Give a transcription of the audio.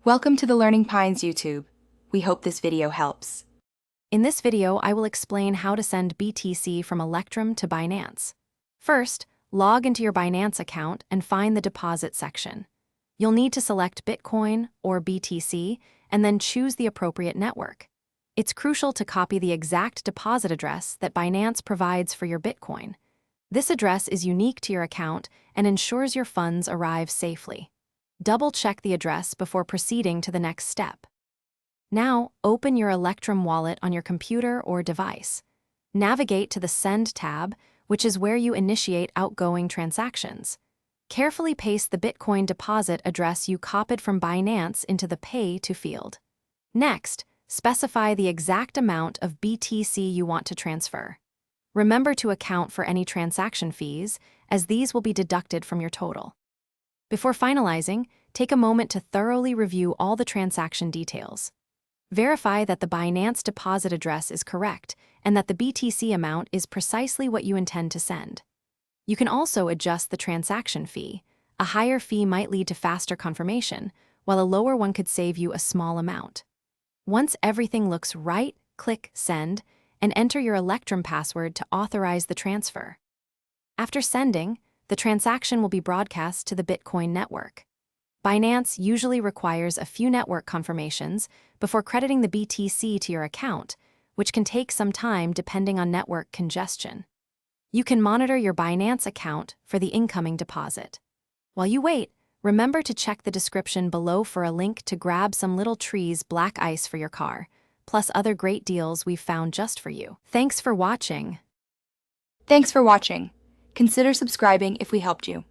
Welcome to the Learning Pines YouTube. We hope this video helps. In this video, I will explain how to send BTC from Electrum to Binance. First, log into your Binance account and find the deposit section. You'll need to select Bitcoin or BTC and then choose the appropriate network. It's crucial to copy the exact deposit address that Binance provides for your Bitcoin. This address is unique to your account and ensures your funds arrive safely. Double-check the address before proceeding to the next step. Now, open your Electrum wallet on your computer or device. Navigate to the Send tab, which is where you initiate outgoing transactions. Carefully paste the Bitcoin deposit address you copied from Binance into the Pay to field. Next, specify the exact amount of BTC you want to transfer. Remember to account for any transaction fees, as these will be deducted from your total. Before finalizing, take a moment to thoroughly review all the transaction details. Verify that the Binance deposit address is correct and that the BTC amount is precisely what you intend to send. You can also adjust the transaction fee. A higher fee might lead to faster confirmation, while a lower one could save you a small amount. Once everything looks right, click Send and enter your Electrum password to authorize the transfer. After sending, the transaction will be broadcast to the Bitcoin network. Binance usually requires a few network confirmations before crediting the BTC to your account, which can take some time depending on network congestion. You can monitor your Binance account for the incoming deposit. While you wait, remember to check the description below for a link to grab some Little Trees black ice for your car, plus other great deals we've found just for you. Thanks for watching. Thanks for watching. Consider subscribing if we helped you.